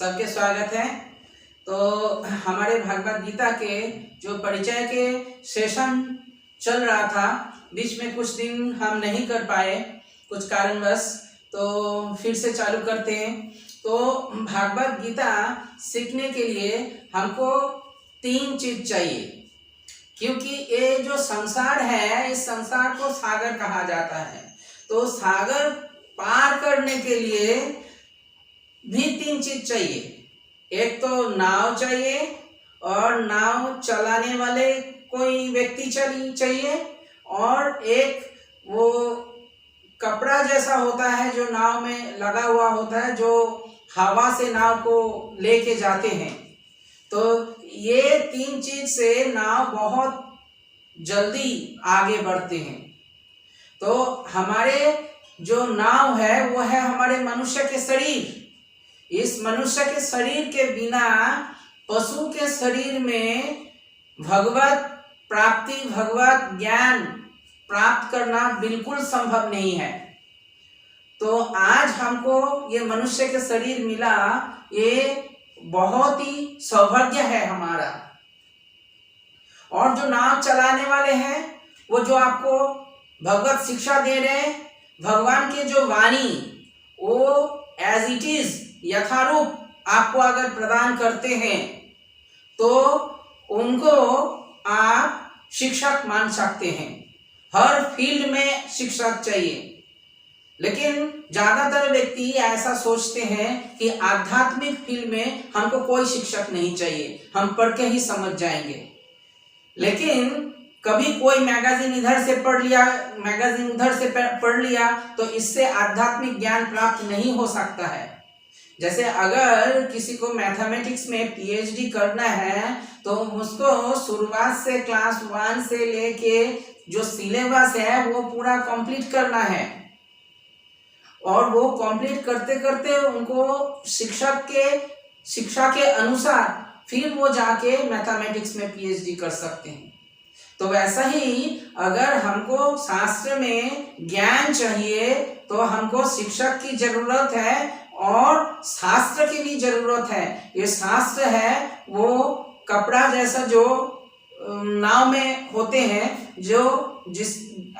सबके स्वागत है। तो हमारे भगवद गीता के जो परिचय के सेशन चल रहा था, बीच में कुछ दिन हम नहीं कर पाए कुछ कारणवश, तो फिर से चालू करते हैं। तो भगवद गीता सीखने के लिए हमको 3 चीज चाहिए, क्योंकि ये जो संसार है, इस संसार को सागर कहा जाता है। तो सागर पार करने के लिए भी 3 चीज चाहिए। एक तो नाव चाहिए, और नाव चलाने वाले कोई व्यक्ति चाहिए, और एक वो कपड़ा जैसा होता है जो नाव में लगा हुआ होता है, जो हवा से नाव को लेके जाते हैं। तो ये 3 चीज से नाव बहुत जल्दी आगे बढ़ते हैं। तो हमारे जो नाव है वो है हमारे मनुष्य के शरीर। इस मनुष्य के शरीर के बिना पशु के शरीर में भगवत प्राप्ति, भगवत ज्ञान प्राप्त करना बिल्कुल संभव नहीं है। तो आज हमको ये मनुष्य के शरीर मिला, ये बहुत ही सौभाग्य है हमारा। और जो नाव चलाने वाले हैं, वो जो आपको भगवत शिक्षा दे रहे हैं, भगवान के जो वाणी वो एज इट इज यथारूप आपको अगर प्रदान करते हैं, तो उनको आप शिक्षक मान सकते हैं। हर फील्ड में शिक्षक चाहिए, लेकिन ज्यादातर व्यक्ति ऐसा सोचते हैं कि आध्यात्मिक फील्ड में हमको कोई शिक्षक नहीं चाहिए, हम पढ़ के ही समझ जाएंगे। लेकिन कभी कोई मैगजीन इधर से पढ़ लिया, मैगजीन उधर से पढ़ लिया, तो इससे आध्यात्मिक ज्ञान प्राप्त नहीं हो सकता है। जैसे अगर किसी को मैथमेटिक्स में पीएचडी करना है, तो उसको शुरुआत से क्लास 1 से लेके जो सिलेबस है वो पूरा कंप्लीट करना है, और वो कंप्लीट करते करते उनको शिक्षा के अनुसार फिर वो जाके मैथमेटिक्स में पीएचडी कर सकते हैं। तो वैसा ही अगर हमको शास्त्र में ज्ञान चाहिए, तो हमको शिक्षक की जरूरत है, और शास्त्र की भी जरूरत है। ये शास्त्र है वो कपड़ा जैसा जो नाव में होते हैं, जो जिस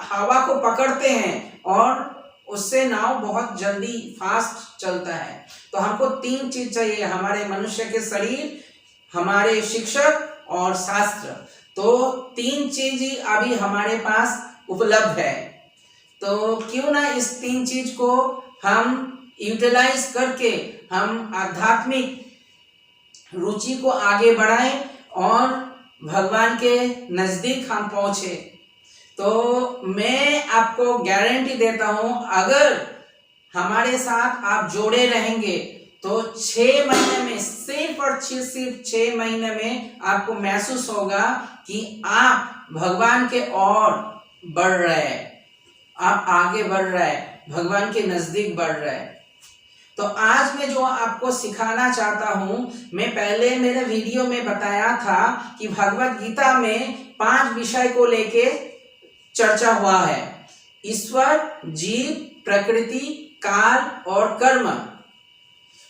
हवा को पकड़ते हैं, और उससे नाव बहुत जल्दी फास्ट चलता है। तो हमको 3 चीज चाहिए, हमारे मनुष्य के शरीर, हमारे शिक्षक और शास्त्र। तो 3 चीज ही अभी हमारे पास उपलब्ध है। तो क्यों ना इस 3 चीज को हम यूटिलाइज करके हम आध्यात्मिक रुचि को आगे बढ़ाएं और भगवान के नजदीक हम पहुंचे। तो मैं आपको गारंटी देता हूं, अगर हमारे साथ आप जोड़े रहेंगे, तो 6 महीने में, सिर्फ 6 महीने में आपको महसूस होगा कि आप भगवान के ओर बढ़ रहे हैं, आप आगे बढ़ रहे हैं, भगवान के नजदीक बढ़ रहे हैं। तो आज मैं जो आपको सिखाना चाहता हूं, मैं पहले मेरे वीडियो में बताया था कि भगवद गीता में 5 विषय को लेके चर्चा हुआ है: ईश्वर, जीव, प्रकृति, काल और कर्म।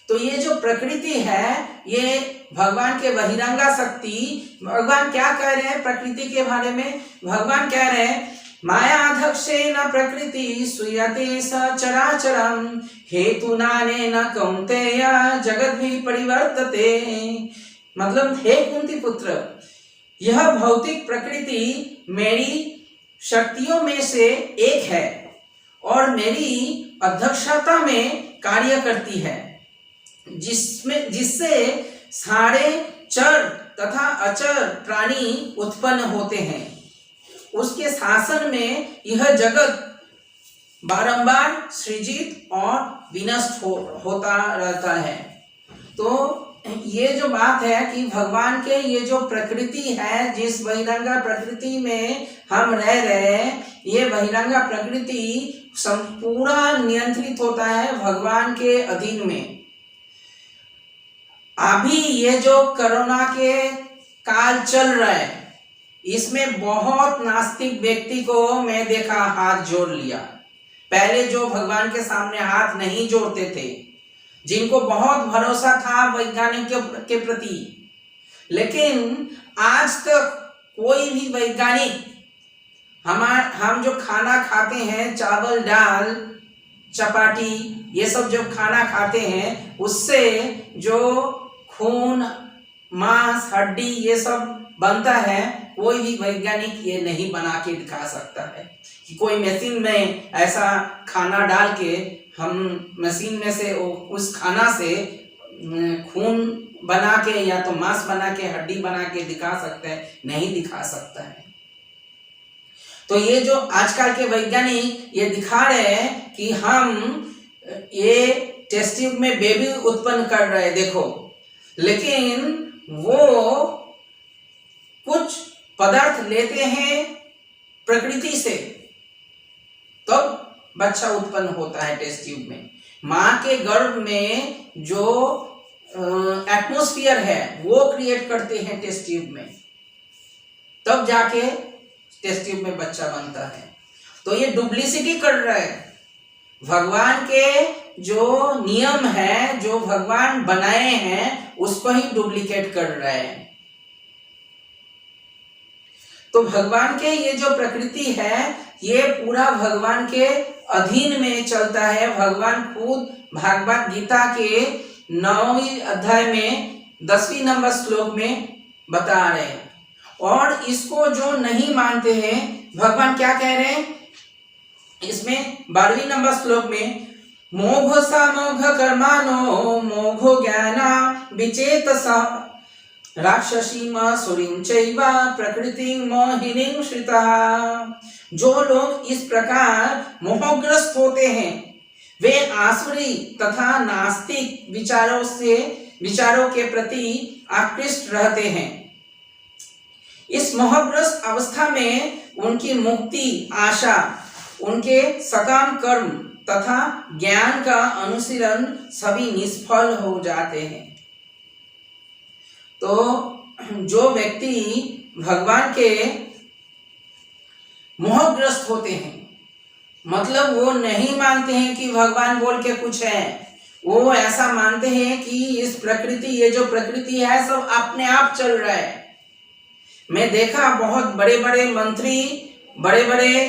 तो ये जो प्रकृति है, ये भगवान के बहिरंगा शक्ति। भगवान क्या कह रहे हैं प्रकृति के बारे में? भगवान कह रहे हैं, मायाध्यक्षेन प्रकृति सूयते सचराचरम हेतुनानेन कौन्तेय जगद्भिः परिवर्तते। मतलब, हे कुंती पुत्र, यह भौतिक प्रकृति मेरी शक्तियों में से एक है, और मेरी अध्यक्षता में कार्य करती है, जिससे सारे चर तथा अचर प्राणी उत्पन्न होते हैं। उसके शासन में यह जगत बारंबार सृजित और विनष्ट होता रहता है। तो ये जो बात है कि भगवान के ये जो प्रकृति है, जिस बहिरंगा प्रकृति में हम रह रहे हैं, ये बहिरंगा प्रकृति पूरा नियंत्रित होता है भगवान के अधीन में। अभी ये जो कोरोना के काल चल रहा है, इसमें बहुत नास्तिक व्यक्ति को मैं देखा हाथ जोड़ लिया। पहले जो भगवान के सामने हाथ नहीं जोड़ते थे, जिनको बहुत भरोसा था वैज्ञानिक के प्रति, लेकिन आज तक कोई भी वैज्ञानिक हम जो खाना खाते हैं, चावल दाल चपाटी ये सब जो खाना खाते हैं, उससे जो खून मांस हड्डी ये सब बनता है, कोई भी वैज्ञानिक ये नहीं बना के दिखा सकता है कि कोई मशीन में ऐसा खाना डाल के हम मशीन में से उस खाना से खून बना के या तो मांस बना के हड्डी बना के दिखा सकते हैं, नहीं दिखा सकता है। तो ये जो आजकल के वैज्ञानिक ये दिखा रहे हैं कि हम ये टेस्ट ट्यूब में बेबी उत्पन्न कर रहे हैं, देखो, लेकिन वो कुछ पदार्थ लेते हैं प्रकृति से, तब तो बच्चा उत्पन्न होता है टेस्ट ट्यूब में। माँ के गर्भ में जो एटमॉस्फेयर है वो क्रिएट करते हैं टेस्ट ट्यूब में, तब जाके टेस्ट ट्यूब में बच्चा बनता है। तो ये डुप्लीसिटी कर रहा है, भगवान के जो नियम है, जो भगवान बनाए हैं, उसको ही डुप्लीकेट कर रहा है। तो भगवान के ये जो प्रकृति है, ये पूरा भगवान के अधीन में चलता है। भगवान खुद भागवत गीता के 9वें अध्याय में 10वें नंबर श्लोक में बता रहे हैं। और इसको जो नहीं मानते हैं, भगवान क्या कह रहे हैं इसमें 12वें नंबर श्लोक में, मोघ सा मोघ कर्मानो मोघो ज्ञाना विचेतसा राक्षसी सुरीं चैवा प्रकृति मोहिनीं श्रिता। जो लोग इस प्रकार मोहग्रस्त होते हैं, वे आसुरी तथा नास्तिक विचारों के प्रति आकृष्ट रहते हैं। इस मोहग्रस्त अवस्था में उनकी मुक्ति आशा, उनके सकाम कर्म तथा ज्ञान का अनुशीलन सभी निष्फल हो जाते हैं। तो जो व्यक्ति भगवान के मोहग्रस्त होते हैं, मतलब वो नहीं मानते हैं कि भगवान बोल के कुछ है, वो ऐसा मानते हैं कि इस प्रकृति, ये जो प्रकृति है सब अपने आप चल रहा है। मैं देखा बहुत बड़े बड़े मंत्री, बड़े बड़े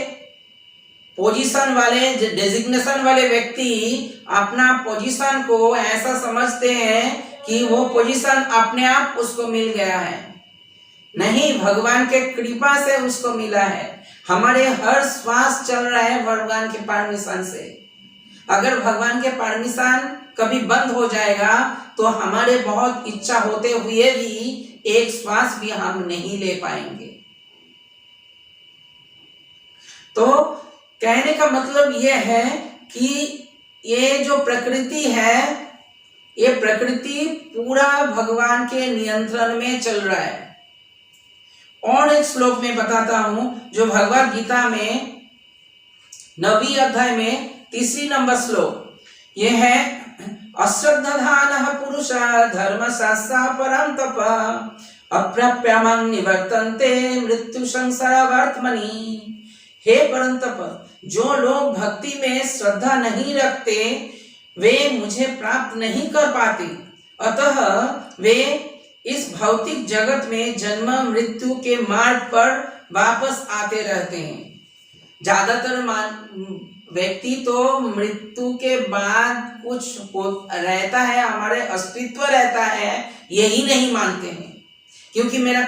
पोजीशन वाले, डेजिग्नेशन वाले व्यक्ति अपना पोजीशन को ऐसा समझते हैं कि वो पोजीशन अपने आप उसको मिल गया है। नहीं, भगवान के कृपा से उसको मिला है। हमारे हर श्वास चल रहा है भगवान के परमिशन से। अगर भगवान के परमिशन कभी बंद हो जाएगा तो हमारे बहुत इच्छा होते हुए भी एक श्वास भी हम नहीं ले पाएंगे। तो कहने का मतलब यह है कि ये जो प्रकृति है, ये प्रकृति पूरा भगवान के नियंत्रण में चल रहा है। और एक श्लोक में बताता हूं, जो भगवत गीता में 9वें अध्याय में 3 नंबर श्लोक, ये है, अश्रद्धानः पुरुषः धर्मशास्त्रा परं तपः अप्राप्यमं निवर्तन्ते मृत्यु संसारवर्त्मनि। हे परंतप, जो लोग भक्ति में श्रद्धा नहीं रखते वे मुझे प्राप्त नहीं कर पाते, अतः वे इस भौतिक जगत में जन्म मृत्यु के मार्ग पर वापस आते रहते हैं। ज्यादातर व्यक्ति तो मृत्यु के बाद कुछ रहता है, हमारे अस्तित्व रहता है, यही नहीं मानते हैं। क्योंकि मेरा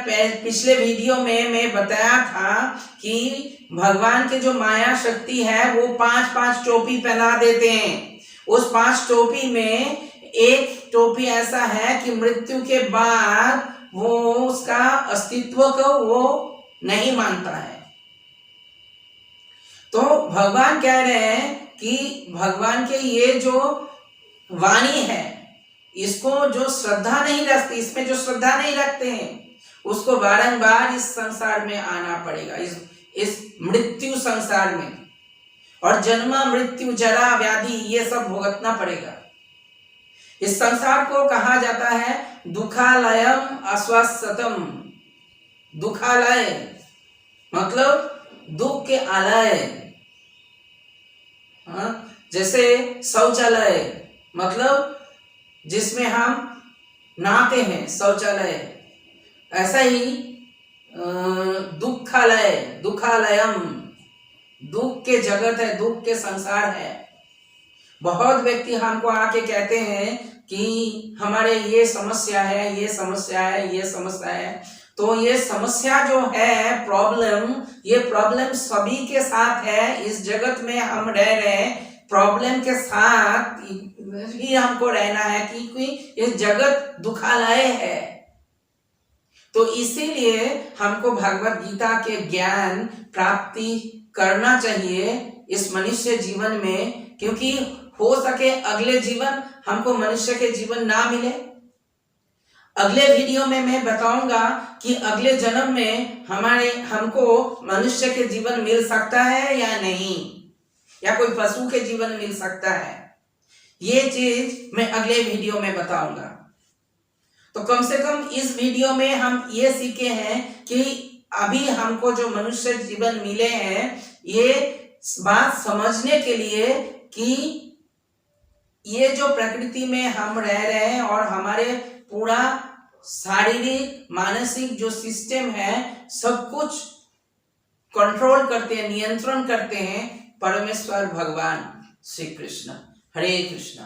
पिछले वीडियो में मैं बताया था कि भगवान के जो माया शक्ति है वो 5-5 टोपी पहना देते हैं। उस 5 टोपी में एक टोपी ऐसा है कि मृत्यु के बाद वो उसका अस्तित्व को वो नहीं मानता है। तो भगवान कह रहे हैं कि भगवान के ये जो वाणी है, इसको जो श्रद्धा नहीं रखती, इसमें जो श्रद्धा नहीं रखते हैं, उसको बारंबार इस संसार में आना पड़ेगा, इस मृत्यु संसार में, और जन्म मृत्यु जरा व्याधि ये सब भुगतना पड़ेगा। इस संसार को कहा जाता है दुखालयम अस्वस्थतम। दुखालय मतलब दुख के आलय, जैसे शौचालय मतलब जिसमें हम नहाते हैं, शौचालय। ऐसा ही दुखालय, दुखालयम, दुख के जगत है, दुख के संसार है। बहुत व्यक्ति हमको आके कहते हैं कि हमारे ये समस्या है, ये समस्या है, ये समस्या है। तो ये समस्या जो है, प्रॉब्लम, ये प्रॉब्लम सभी के साथ है। इस जगत में हम रह रहे हैं, प्रॉब्लम के साथ ही हमको रहना है, क्योंकि ये जगत दुखालय है। तो इसीलिए हमको भगवत गीता के ज्ञान प्राप्ति करना चाहिए इस मनुष्य जीवन में, क्योंकि हो सके अगले जीवन हमको मनुष्य के जीवन ना मिले। अगले वीडियो में मैं बताऊंगा कि अगले जन्म में हमको मनुष्य के जीवन मिल सकता है या नहीं, या कोई पशु के जीवन मिल सकता है। ये चीज मैं अगले वीडियो में बताऊंगा। तो कम से कम इस वीडियो में हम ये सीखे हैं कि अभी हमको जो मनुष्य जीवन मिले हैं, ये बात समझने के लिए कि ये जो प्रकृति में हम रह रहे हैं और हमारे पूरा शारीरिक मानसिक जो सिस्टम है, सब कुछ कंट्रोल करते हैं, नियंत्रण करते हैं परमेश्वर भगवान श्री कृष्ण। हरे कृष्णा।